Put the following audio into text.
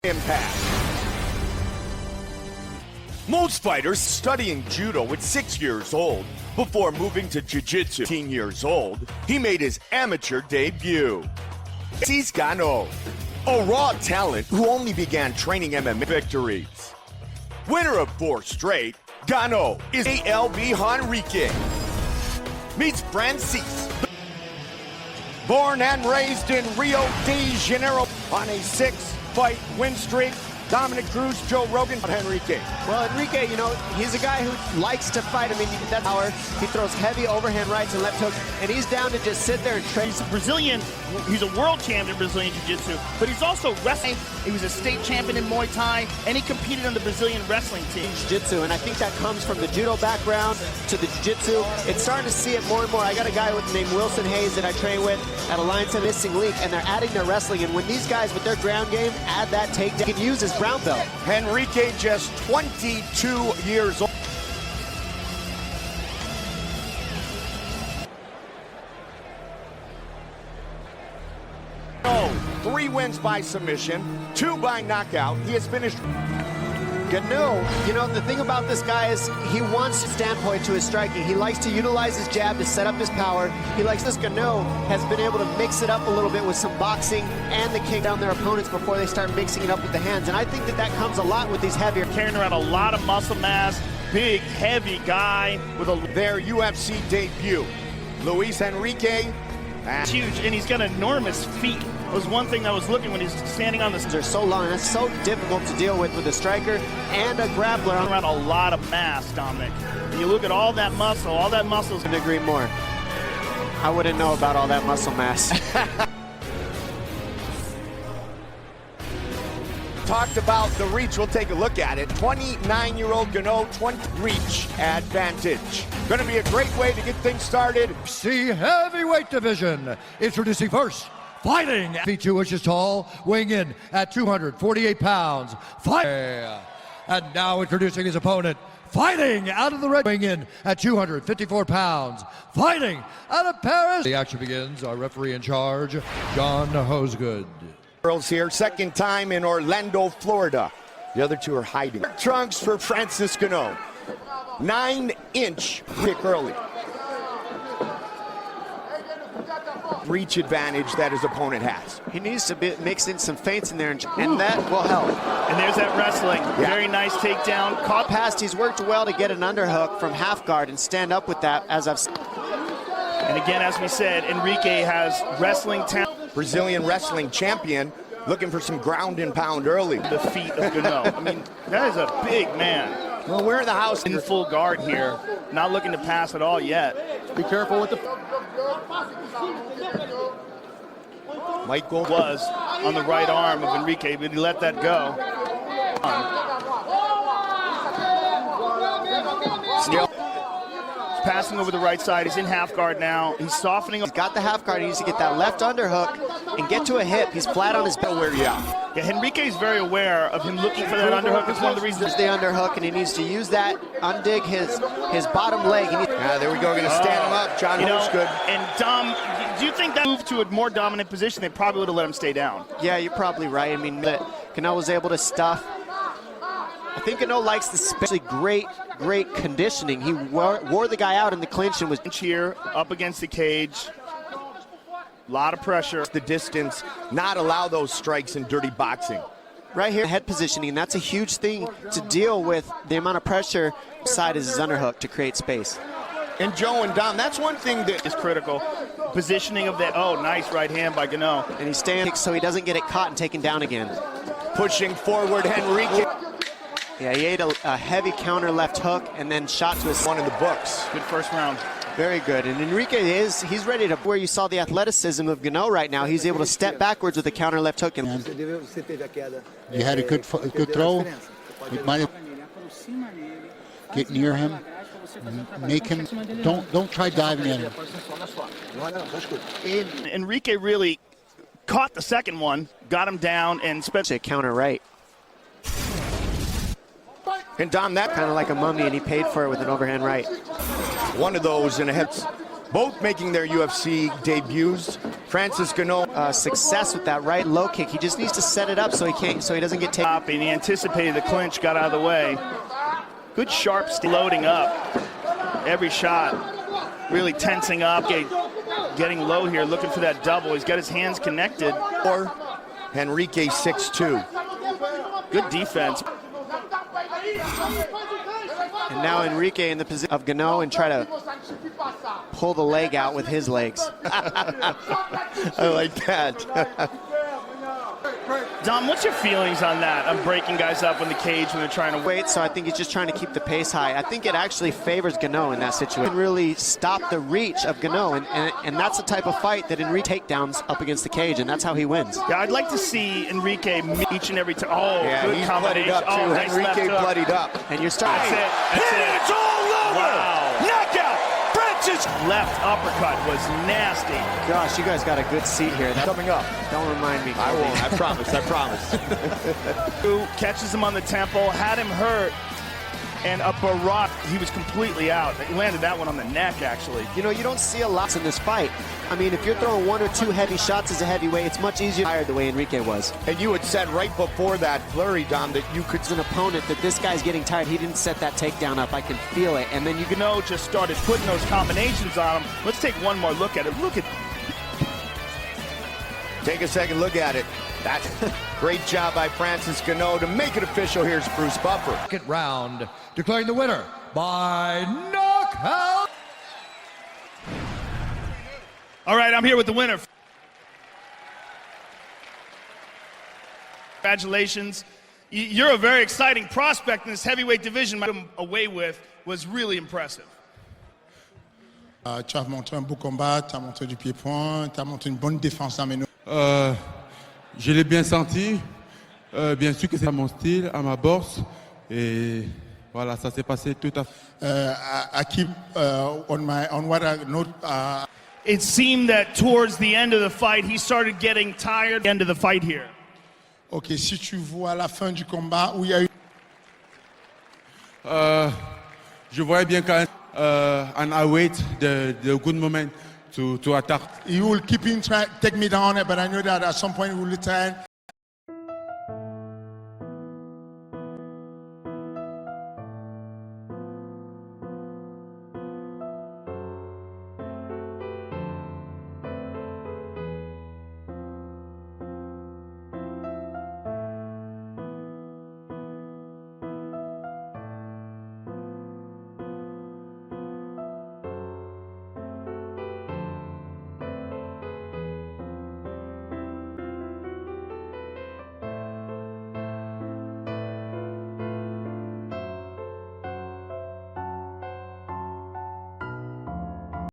Impact. Most fighters studying judo at 6 years old before moving to jiu-jitsu. 18 years old, he made his amateur debut. He's Ngannou, a raw talent who only began training MMA victories. Winner of 4 straight, Ngannou is ALB Henrique. Meets Francis. Born and raised in Rio de Janeiro on a 6-fight win streak. Dominic Cruz, Joe Rogan, Henrique. Well, Henrique, you know, he's a guy who likes to fight. I mean, that's power. He throws heavy overhand rights and left hooks, and he's down to just sit there and train. He's a Brazilian. He's a world champion in Brazilian Jiu-Jitsu, but he's also wrestling. He was a state champion in Muay Thai, and he competed on the Brazilian wrestling team. Jiu-Jitsu, and I think that comes from the judo background to the Jiu-Jitsu. It's starting to see it more and more. I got a guy named Wilson Hayes that I train with at Alliance and Missing Link, and they're adding their wrestling. And when these guys with their ground game add that takedown, he can use his brown belt. Henrique, just 22 years old. Oh, 3 wins by submission, 2 by knockout. He has finished. Ngannou, you know, the thing about this guy is he wants standpoint to his striking. He likes to utilize his jab to set up his power. He likes this. Ngannou has been able to mix it up a little bit with some boxing and the kick down their opponents before they start mixing it up with the hands. And I think that that comes a lot with these heavier. Carrying around a lot of muscle mass, big, heavy guy with their UFC debut. Luis Henrique. It's huge, and he's got enormous feet. It was one thing I was looking when he's standing on the... They're so long, and it's so difficult to deal with a striker and a grappler. Around a lot of mass, Dominic. When you look at all that muscle is... Couldn't agree more. I wouldn't know about all that muscle mass. Talked about the reach. We'll take a look at it. 29-year-old Ngannou, 20 reach advantage. Going to be a great way to get things started. UFC heavyweight division. Introducing first, fighting feet 2 inches tall, weighing in at 248 pounds. And now introducing his opponent, fighting out of the red, weighing in at 254 pounds. Fighting out of Paris. The action begins. Our referee in charge, John Hosegood. Girls here, second time in Orlando, Florida. The other 2 are hiding. Trunks for Francis Ngannou. 9-inch pick early. Reach advantage that his opponent has. He needs to mix in some feints in there, and that will help. And there's that wrestling. Yeah. Very nice takedown. Caught past, he's worked well to get an underhook from half guard and stand up with that, as I've seen. And again, as we said, Henrique has wrestling talent. Brazilian wrestling champion, looking for some ground and pound early. The feet of Ngannou. I mean, that is a big man. Well, we're in the house. In full guard here. Not looking to pass at all yet. Be careful with the... Michael was on the right arm of Henrique, but he let that go. Still passing over the right side. He's in half guard now. He's softening. He's got the half guard. He needs to get that left underhook and get to a hip. He's flat on his back. Yeah, Henrique is very aware of him looking for that underhook. It's one of the reasons. There's the underhook, and he needs to use that, undig his bottom leg. There we go. Going to stand him up. John Hosegood. And Dom, do you think that move to a more dominant position, they probably would have let him stay down? Yeah, you're probably right. I mean, Ngannou was able to stuff. I think Ngannou likes the especially great conditioning. He wore the guy out in the clinch and was here up against the cage. A lot of pressure. The distance, not allow those strikes in dirty boxing. Right here, head positioning, and that's a huge thing to deal with. The amount of pressure side is his underhook to create space. And Joe and Dom, that's one thing that is critical. Positioning of that. Oh, nice right hand by Ngannou. And he's staying so he doesn't get it caught and taken down again. Pushing forward, Henrique. Yeah, he ate a heavy counter left hook and then shot to his... One in the books. Good first round. Very good. And Henrique he's ready to... Where you saw the athleticism of Ngannou right now, he's able to step backwards with a counter left hook. And you had a good throw. It might have... Get near him. Make him... Don't try diving at him. Henrique really caught the second one, got him down, and... Especially a counter right. And Dom, that kind of like a mummy, and he paid for it with an overhand right. One of those in a hip. Both making their UFC debuts. Francis Ngannou. Success with that right low kick. He just needs to set it up so he doesn't get taken. And he anticipated the clinch, got out of the way. Good sharp loading up. Every shot. Really tensing up, getting low here, looking for that double. He's got his hands connected. Or Henrique 6'2". Good defense. And now Henrique in the position of Ngannou and try to pull the leg out with his legs. I like that. Dom, what's your feelings on that? On breaking guys up in the cage when they're trying to wait, so I think he's just trying to keep the pace high. I think it actually favors Ngannou in that situation. He can really stop the reach of Ngannou, and that's the type of fight that Henrique takedowns up against the cage, and that's how he wins. Yeah, I'd like to see Henrique each and every time. Oh, yeah, good he's combination. bloodied up too. Oh, nice Henrique bloodied up. And you're starting. That's it. It's all over. Wow. Knockout. Francis. Left uppercut was nasty. Gosh, you guys got a good seat here. That's coming up. Don't remind me. I won't. I promise. I promise. Who catches him on the temple, had him hurt, and a barrage. He was completely out. He landed that one on the neck, actually. You know, you don't see a lot in this fight. I mean, if you're throwing one or two heavy shots as a heavyweight, it's much easier to hire the way Henrique was. And you had said right before that flurry, Dom, that you could. As an opponent, that this guy's getting tired. He didn't set that takedown up. I can feel it. And then you can Ngannou just started putting those combinations on him. Let's take one more look at it. Look at. Take a second look at it. That's great job by Francis Ngannou to make it official. Here's Bruce Buffer. Second round, declaring the winner by knockout. All right, I'm here with the winner. Congratulations. You're a very exciting prospect in this heavyweight division. Away with was really impressive. Tu as montré un beau combat, tu as montré du pied-point, tu as montré une bonne défense à mes Je l'ai bien senti. Bien sûr que c'est à mon style, à ma bourse. Et voilà, ça s'est passé tout à fait. I keep on what I note. It seemed that towards the end of the fight, he started getting tired. At the end of the fight here. Ok, si tu vois à la fin du combat où il y a eu. Je voyais bien quand and I wait the good moment to attack. He will keep in trying take me down, but I know that at some point he will return.